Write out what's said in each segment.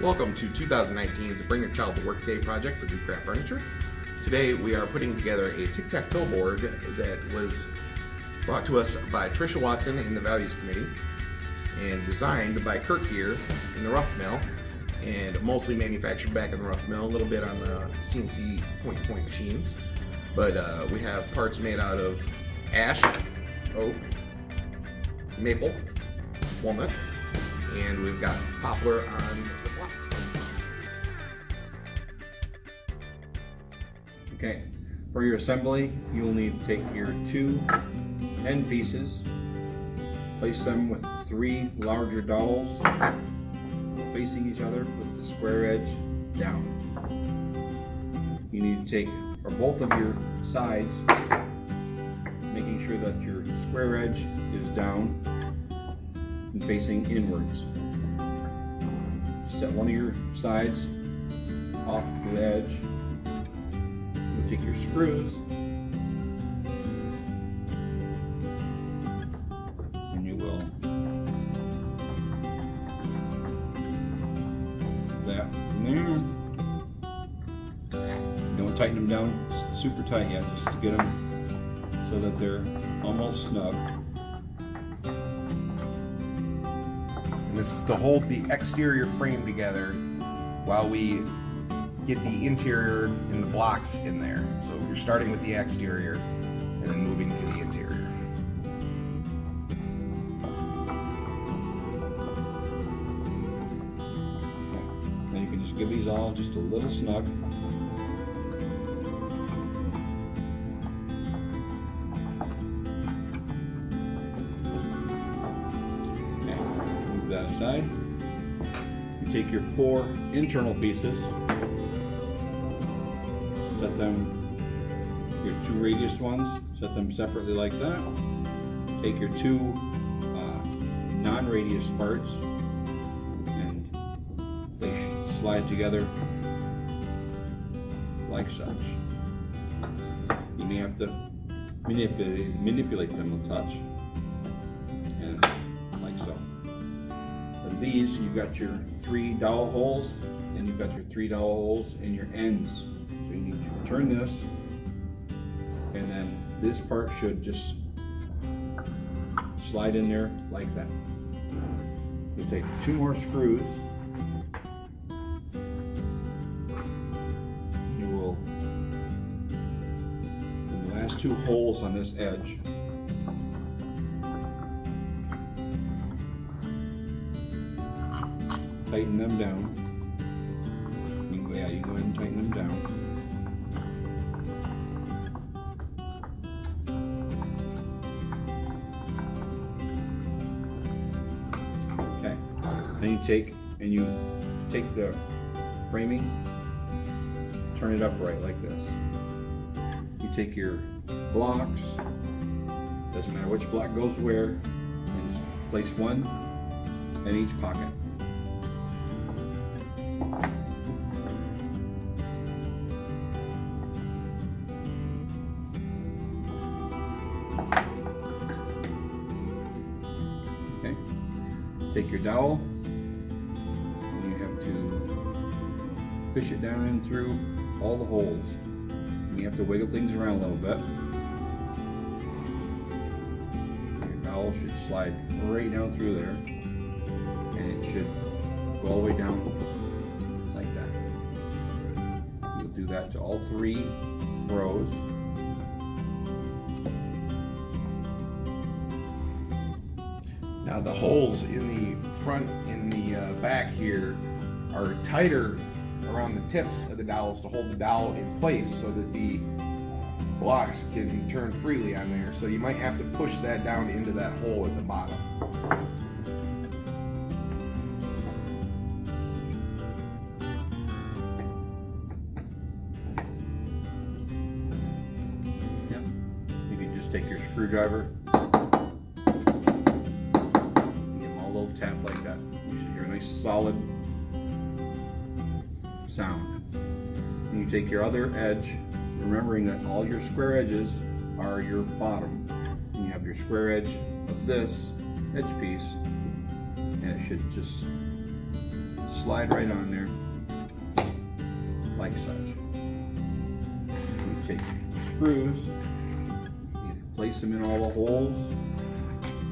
Welcome to 2019's Bring a Child to Work Day project for Nucraft Furniture. Today we are putting together a Tic Tac Toe board that was brought to us by Tricia Watson in the Values Committee and designed by Kirk here in the Rough Mill and mostly manufactured back in the Rough Mill, a little bit on the CNC point-to-point machines. But we have parts made out of ash, oak, maple, walnut, and we've got poplar on the blocks. Okay, for your assembly, you will need to take your two end pieces, place them with three larger dowels facing each other with the square edge down. You need to take both of your sides, making sure that your square edge is down and facing inwards. Set one of your sides off to the edge. You'll take your screws and you will put that in there. Don't tighten them down super tight yet, just to get them so that they're almost snug. And this is to hold the exterior frame together while we get the interior and the blocks in there. So you're starting with the exterior and then moving to the interior. Then you can just give these all just a little snug. That aside, you take your four internal pieces, set them, your two radius ones, set them separately like that. Take your two non-radius parts and they should slide together like such. You may have to manipulate them a touch, and like so. These, you've got your three dowel holes and you've got your three dowel holes in your ends. So you need to turn this, and then this part should just slide in there like that. You take two more screws. You will, in the last two holes on this edge, tighten them down. You go ahead and tighten them down. Okay. Then you take the framing, turn it upright like this. You take your blocks, doesn't matter which block goes where, and just place one in each pocket. Okay, take your dowel and you have to fish it down in through all the holes. And you have to wiggle things around a little bit. Your dowel should slide right down through there, and it should go all the way down like that. You'll do that to all three rows. Now the holes in the front and the back here are tighter around the tips of the dowels to hold the dowel in place so that the blocks can turn freely on there. So you might have to push that down into that hole at the bottom. Yep. You can just take your screwdriver, tap like that. You should hear a nice solid sound. And you take your other edge, remembering that all your square edges are your bottom. And you have your square edge of this edge piece, and it should just slide right on there, like such. You take screws, you place them in all the holes,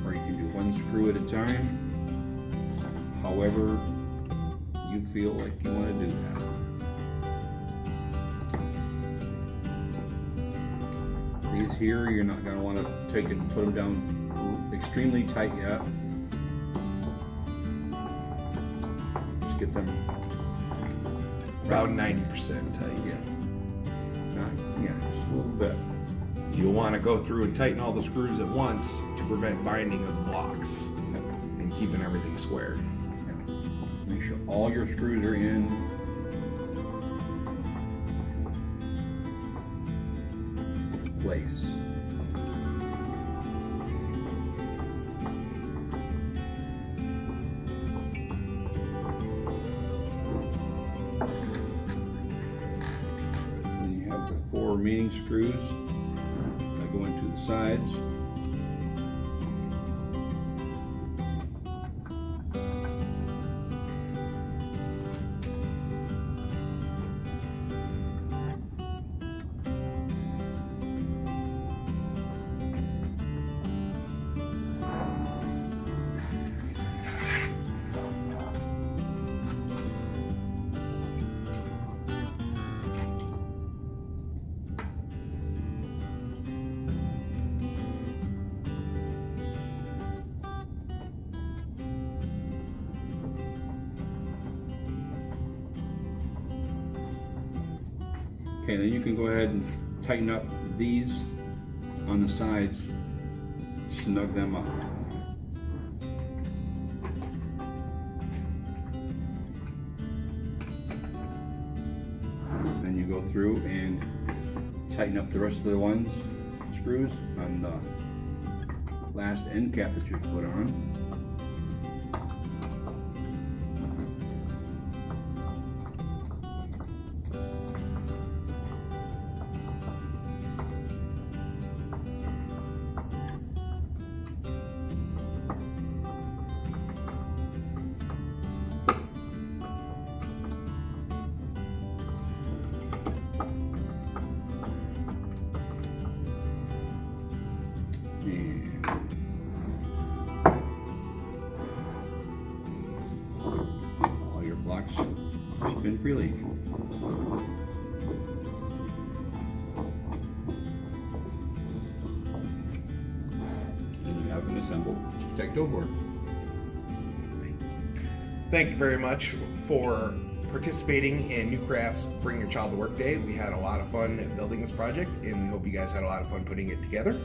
or you can do one screw at a time, however you feel like you want to do that. These here, you're not going to want to take it and put them down extremely tight yet. Just get them About 90% tight. yeah, just a little bit. You'll want to go through and tighten all the screws at once to prevent binding of the blocks and keeping everything square. Yeah. Make sure all your screws are in. Place. Then you have the 4 remaining screws that go into the sides. Okay, then you can go ahead and tighten up these on the sides, snug them up. Then you go through and tighten up the rest of the screws on the last end cap that you put on. And all your blocks spin freely. And you have an assembled Tic Tac Toe board. Thank you very much for participating in Nucraft's Bring Your Child to Work Day. We had a lot of fun building this project, and we hope you guys had a lot of fun putting it together,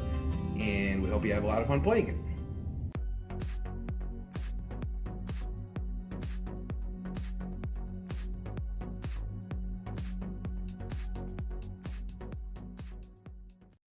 and we hope you have a lot of fun playing it.